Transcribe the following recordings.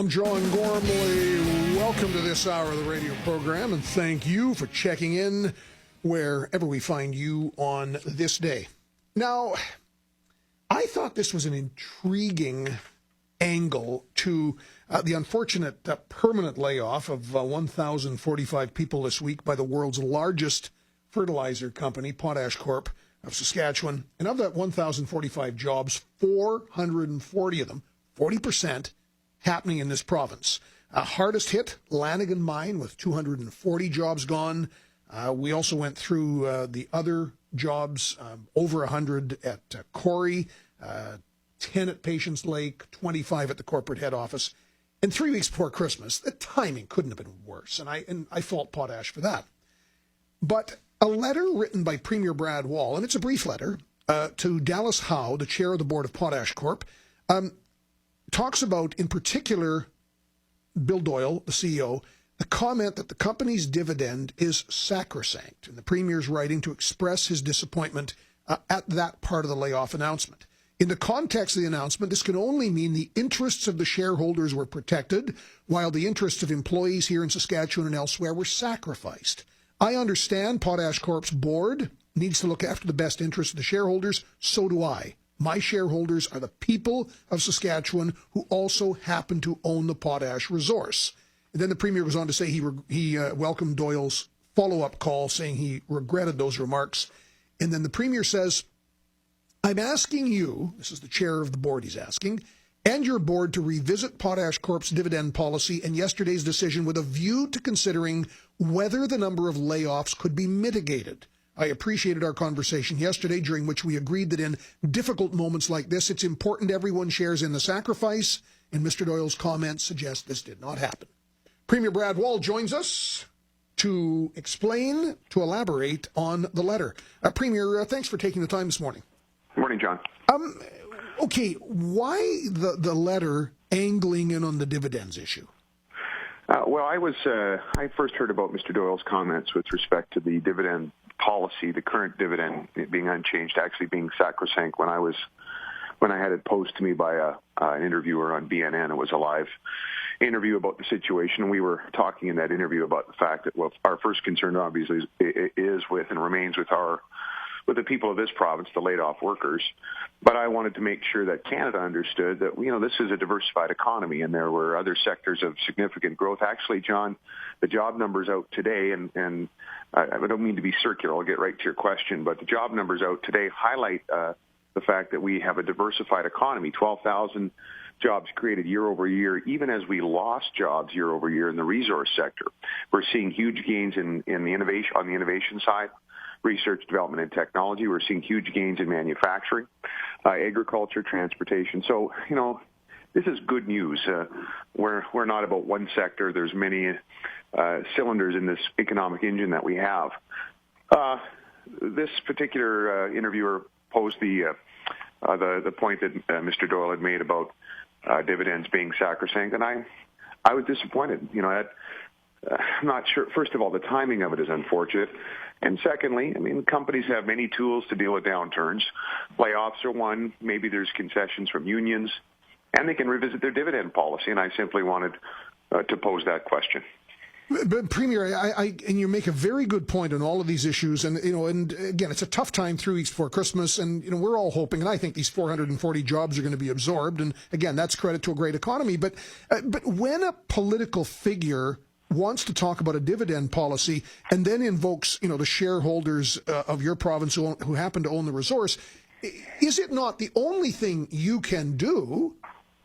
I'm John Gormley. Welcome to this hour of the radio program, and thank you for checking in wherever we find you on this day. Now, I thought this was an intriguing angle to the unfortunate permanent layoff of 1,045 people this week by the world's largest fertilizer company, PotashCorp of Saskatchewan. And of that 1,045 jobs, 440 of them, 40%, happening in this province. Hardest hit, Lanigan Mine, with 240 jobs gone. We also went through the other jobs, over 100 at Corrie, 10 at Patience Lake, 25 at the corporate head office. And 3 weeks before Christmas, the timing couldn't have been worse, and I fault Potash for that. But a letter written by Premier Brad Wall, and it's a brief letter, to Dallas Howe, the chair of the board of PotashCorp, talks about, in particular, Bill Doyle, the CEO, the comment that the company's dividend is sacrosanct. And the Premier's writing to express his disappointment at that part of the layoff announcement. In the context of the announcement, this can only mean the interests of the shareholders were protected, while the interests of employees here in Saskatchewan and elsewhere were sacrificed. I understand PotashCorp's board needs to look after the best interests of the shareholders. So do I. My shareholders are the people of Saskatchewan who also happen to own the potash resource. And then the Premier goes on to say he welcomed Doyle's follow-up call, saying he regretted those remarks. And then the Premier says, I'm asking you, this is the chair of the board he's asking, and your board to revisit PotashCorp's dividend policy and yesterday's decision with a view to considering whether the number of layoffs could be mitigated. I appreciated our conversation yesterday, during which we agreed that in difficult moments like this, it's important everyone shares in the sacrifice, and Mr. Doyle's comments suggest this did not happen. Premier Brad Wall joins us to explain, to elaborate on the letter. Premier, thanks for taking the time this morning. Good morning, John. Okay, why the letter angling in on the dividends issue? Well, I first heard about Mr. Doyle's comments with respect to the dividend policy, the current dividend being unchanged, actually being sacrosanct, when I had it posed to me by an interviewer on BNN. It was a live interview about the situation. We were talking in that interview about the fact that, well, our first concern obviously is with and remains with the people of this province, the laid-off workers. But I wanted to make sure that Canada understood that, this is a diversified economy, and there were other sectors of significant growth. Actually, John, the job numbers out today, and I don't mean to be circular, I'll get right to your question, but the job numbers out today highlight the fact that we have a diversified economy, 12,000 jobs created year over year, even as we lost jobs year over year in the resource sector. We're seeing huge gains in the innovation, on the innovation side, research, development, and technology. We're seeing huge gains in manufacturing, agriculture, transportation. So, this is good news. We're not about one sector. There's many cylinders in this economic engine that we have. This particular interviewer posed the point that Mr. Doyle had made about dividends being sacrosanct, and I was disappointed. I'm not sure. First of all, the timing of it is unfortunate. And secondly, companies have many tools to deal with downturns. Layoffs are one. Maybe there's concessions from unions, and they can revisit their dividend policy. And I simply wanted to pose that question. But Premier, and you make a very good point on all of these issues, and and again, it's a tough time 3 weeks before Christmas, and we're all hoping, and I think these 440 jobs are going to be absorbed, and again, that's credit to a great economy. But when a political figure wants to talk about a dividend policy and then invokes, the shareholders of your province who happen to own the resource, is it not the only thing you can do,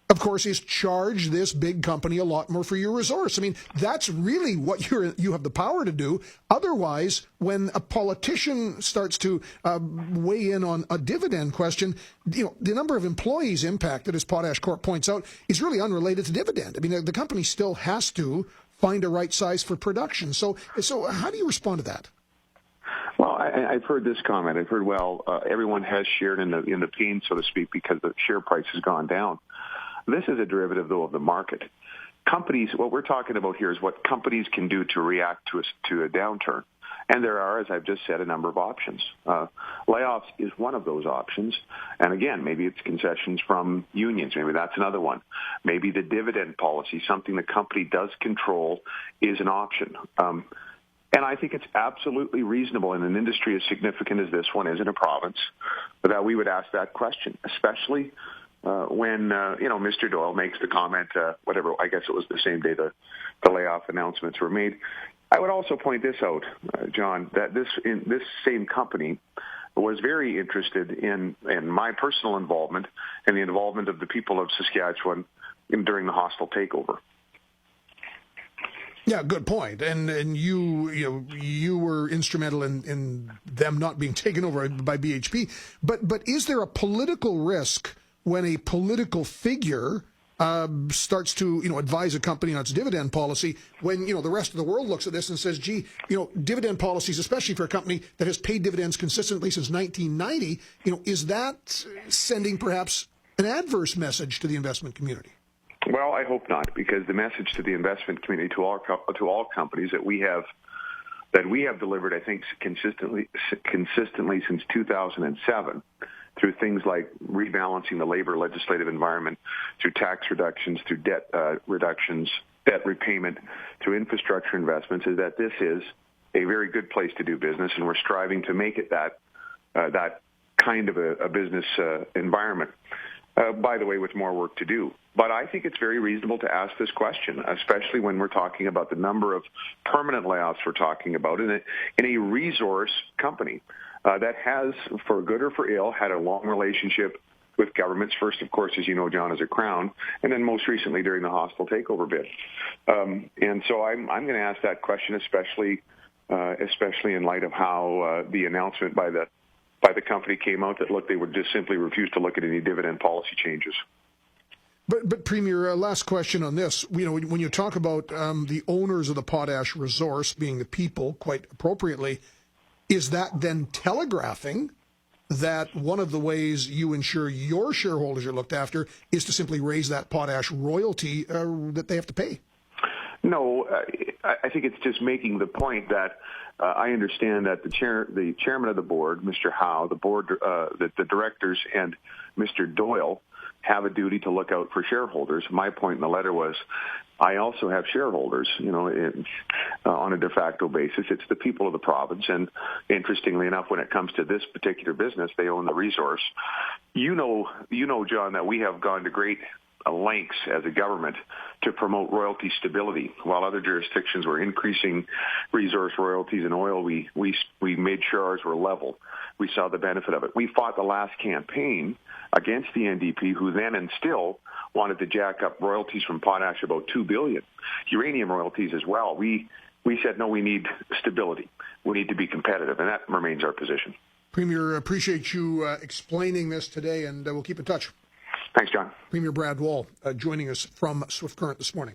of course, is charge this big company a lot more for your resource? That's really what you have the power to do. Otherwise, when a politician starts to weigh in on a dividend question, the number of employees impacted, as PotashCorp points out, is really unrelated to dividend. The company still has to find a right size for production. So how do you respond to that? Well, I've heard this comment. I've heard, everyone has shared in the pain, so to speak, because the share price has gone down. This is a derivative, though, of the market. Companies, what we're talking about here is what companies can do to react to a downturn. And there are, as I've just said, a number of options. Layoffs is one of those options. And again, maybe it's concessions from unions. Maybe that's another one. Maybe the dividend policy, something the company does control, is an option. And I think it's absolutely reasonable in an industry as significant as this one is in a province that we would ask that question, especially when Mr. Doyle makes the comment, I guess it was the same day the layoff announcements were made. I would also point this out, John, that this same company was very interested in my personal involvement and the involvement of the people of Saskatchewan during the hostile takeover. Yeah, good point. And you were instrumental in them not being taken over by BHP. But is there a political risk when a political figure starts to advise a company on its dividend policy, when the rest of the world looks at this and says, gee, dividend policies, especially for a company that has paid dividends consistently since 1990, is that sending perhaps an adverse message to the investment community? Well, I hope not, because the message to the investment community, to all companies that we have delivered, I think, consistently since 2007, through things like rebalancing the labor legislative environment, through tax reductions, through debt reductions, debt repayment, through infrastructure investments, is that this is a very good place to do business, and we're striving to make it that kind of a business environment. By the way, with more work to do. But I think it's very reasonable to ask this question, especially when we're talking about the number of permanent layoffs we're talking about in a resource company that has, for good or for ill, had a long relationship with governments. First, of course, as you know, John, as a Crown, and then most recently during the hostile takeover bid. And so I'm going to ask that question, especially in light of how the announcement by the company came out that, look, they would just simply refuse to look at any dividend policy changes. But Premier, last question on this. When you talk about the owners of the potash resource being the people, quite appropriately, is that then telegraphing that one of the ways you ensure your shareholders are looked after is to simply raise that potash royalty that they have to pay? No, I think it's just making the point that I understand that the chairman of the board, Mr. Howe, the directors, and Mr. Doyle have a duty to look out for shareholders. My point in the letter was, I also have shareholders, on a de facto basis. It's the people of the province, and interestingly enough, when it comes to this particular business, they own the resource. You know, John, that we have gone to great lengths as a government to promote royalty stability. While other jurisdictions were increasing resource royalties in oil, we made sure ours were level. We saw the benefit of it. We fought the last campaign against the NDP, who then and still wanted to jack up royalties from potash about $2 billion. Uranium royalties as well. We said, no, we need stability. We need to be competitive, and that remains our position. Premier, appreciate you explaining this today, and we'll keep in touch. Thanks, John. Premier Brad Wall joining us from Swift Current this morning.